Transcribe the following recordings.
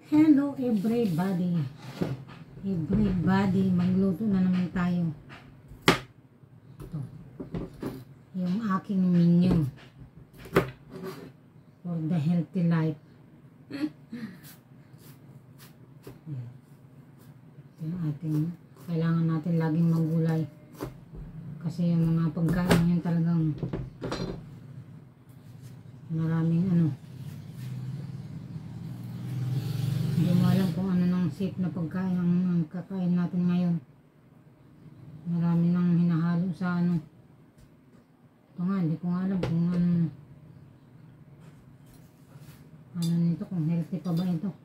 Hello everybody. Magluto na naman tayo. Ito. Yung aking menu for the healthy life. Yung ating, kailangan natin laging magulay. Kasi yung mga pagkain yun talagang maraming hindi mo alam kung ano nang safe na pagkain ang kakain natin ngayon. Marami nang hinahalo sa ito nga, hindi ko nga alam kung ano nito, kung healthy pa ba ito.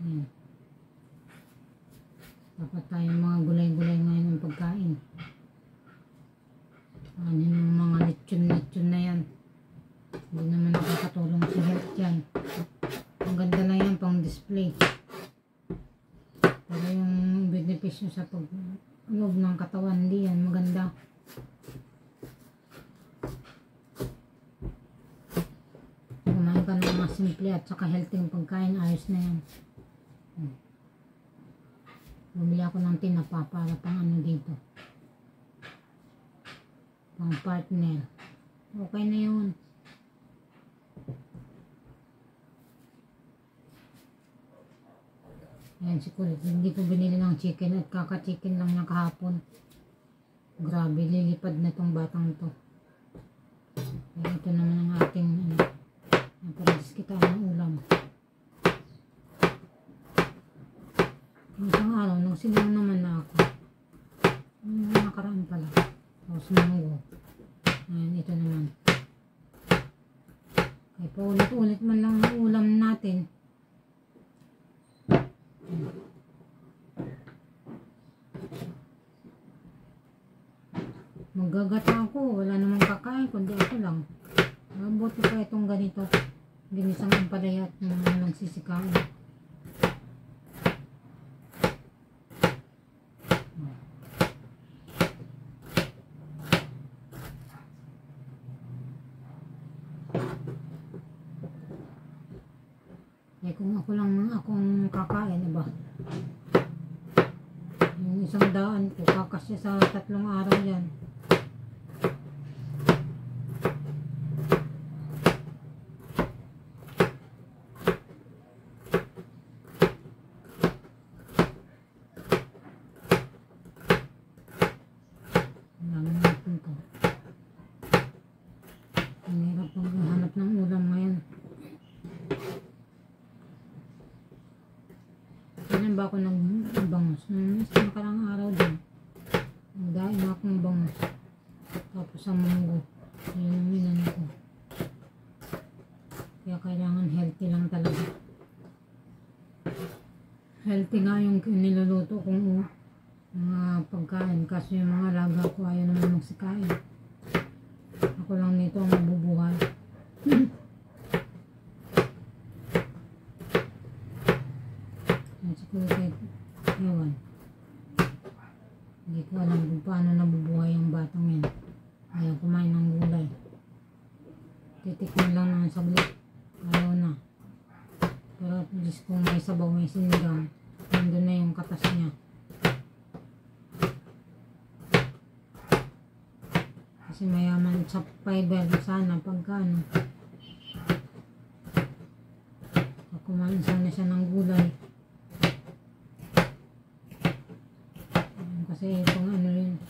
Ayan. Dapat tayong mga gulay-gulay ngayon ng pagkain. Ano yung mga lechon na yan. Hindi naman nakakatulong sa health yan. Ang ganda na yan pang display. Pero yung benepisyo sa pag-loob ng katawan, hindi yan maganda. Kumain ka ng mga simple at saka healthy yung pagkain, ayos na yan. Bumili ako ng tinapa para pang dito. Pang partner. Okay na yun. Ayan si Kulit. Hindi ko binili ng chicken at kaka-chicken lang niya kahapon. Grabe, lilipad na tong batang to. Ayan, ito naman ang ating naparadis kita ng ulam. Isang araw, nung silang naman na ako. Nakaraan pala. Tapos munggo. Ayan, ito naman. Kaya paulit-ulit man lang ang ulam natin. Maggagata ako, wala namang kakain kundi ako lang. Mabuti pa itong ganito, ginisang ampalaya at mga nagsisikain. Eh kung ako lang akong kakain, diba? Yung isang daan ko, kakasya sa 3 araw yan. Ang hirap maghanap ng ulam ngayon. Kailan ba ako nagbangus? Sa nakarang araw din. Nagdaing akong bangus. Tapos ang munggo. Yun ang minan ko. Kaya kailangan healthy lang talaga. Healthy nga yung niluluto kong mga pagkain. Kasi yung mga laga ko ayaw naman magsikain. Ako lang nito ang mabubuhay. Siguro kahit ewan. Hindi ko alam kung paano nabubuhay ang batang yan. Ayaw kumain ng gulay. Titikman lang naman saglit. Ayaw na. Pero at least kung may sabaw, may sinigang, nandun na yung katas niya. Kasi mayaman sa fiber sana pagka pag kumain sana siya ng gulay. Kasi itong yun,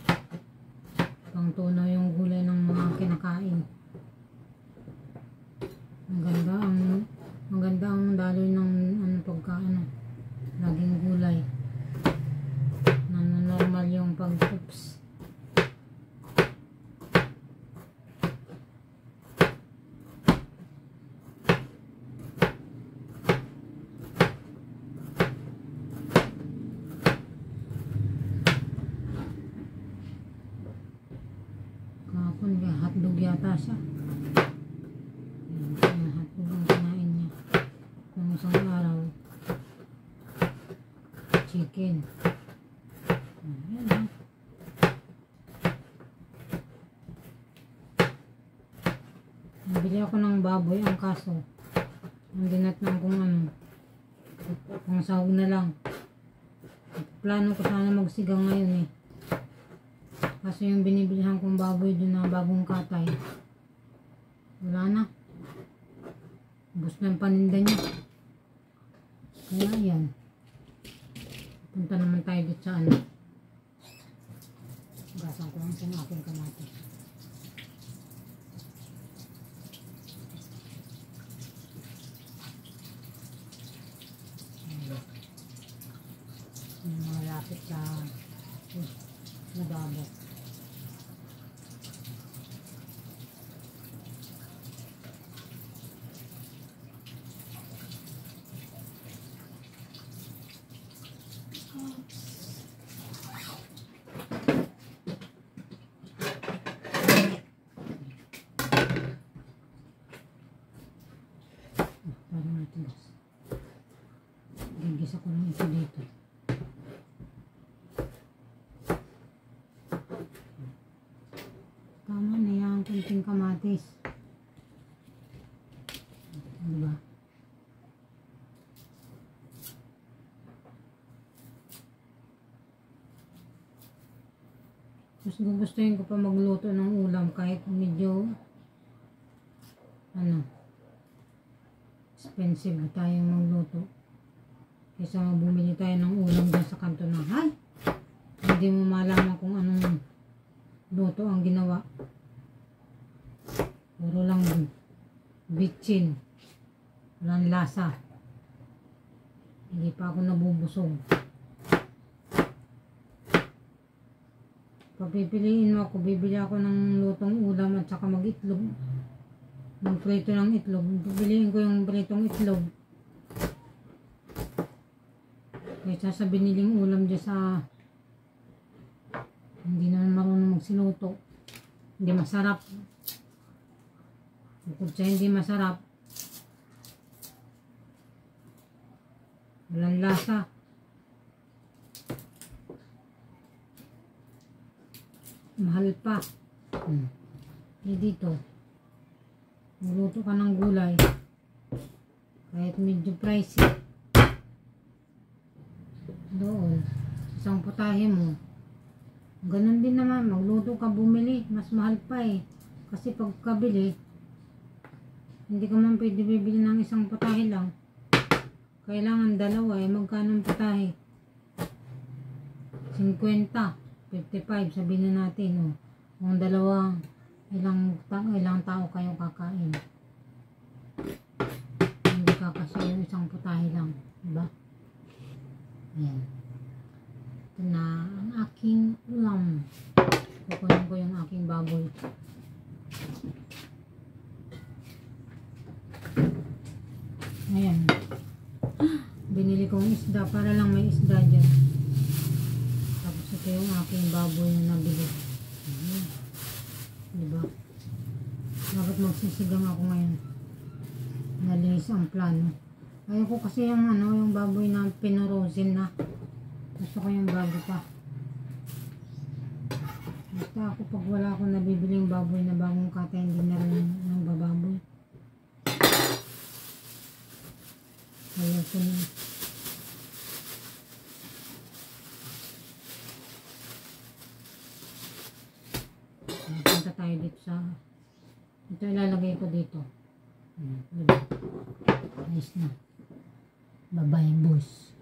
pang tunaw yung gulay ng mga kinakain. Maganda ang daloy ng pagka laging gulay. Normal yung pag-oops. Kahapon hotdog yata siya. Hotdog ang kinain niya. Kung isang araw, chicken. Ayan. Nabili ako ng baboy, ang kaso Ang dinatnan kung ano. Pang sahog na lang. Plano ko sana magsigang ngayon eh. Kasi yung binibilihan kong baboy doon na bagong katay. Wala na. Ubus na yung paninda niya. Kaya yan. Punta naman tayo dito sa ano. Gasan ko lang sa aking kamatis. Malapit sa Madabo. Parang matigas. Gigisa ko lang ito dito. Tama na yan, kunting kamatis. Diba? Mas gugustuhin ko pa magluto ng ulam kahit medyo ano, expensive tayong magluto. Kaysa bumili tayo ng ulam dyan sa kanto na, hay! Hindi mo malaman kung anong luto ang ginawa. Puro lang bitchin. Walang lasa. Hindi pa ako nabubusog. Papipiliin mo ako, bibili ako ng lutong ulam at saka mag-itlog. Magprito ng itlog. Pipiliin ko yung pritong itlog. Kaysa sa biniling ulam dyan sa hindi naman marunong magsiluto. Hindi masarap. Bukod sa hindi masarap, walang lasa. Mahal pa. Dito, magluto ka ng gulay kahit medyo pricey. Doon, isang putahe mo. Ganun din naman, magluto ka, bumili, mas mahal pa eh. Kasi pagkabili, hindi ka man pwede bibili ng isang putahe lang. Kailangan dalawa eh, magkano ang putahe? 50, 55, sabihin na natin oh. Kung dalawa, ilang tao kayo kakain. Hindi kakasya yung isang putahe lang, diba? Ayan. Ito na ang aking ulam. Kukunin ko yung aking baboy. Ayan. Binili kong isda para lang may isda dyan. Tapos ito yung aking baboy na nabili. Ayan. Diba? Bakit magsisigang ako ngayon? Nalinis ang plano. Ayoko kasi yung ano, yung baboy na pinorosin na. Gusto ko yung bago pa. Basta ako pag wala akong nabibiling baboy na bagong kata, hindi na rin ng bababoy. Ayaw ko na. Punta tayo dito sa ito, ilalagay ko dito. Diba? Nice na. Bye bye boss.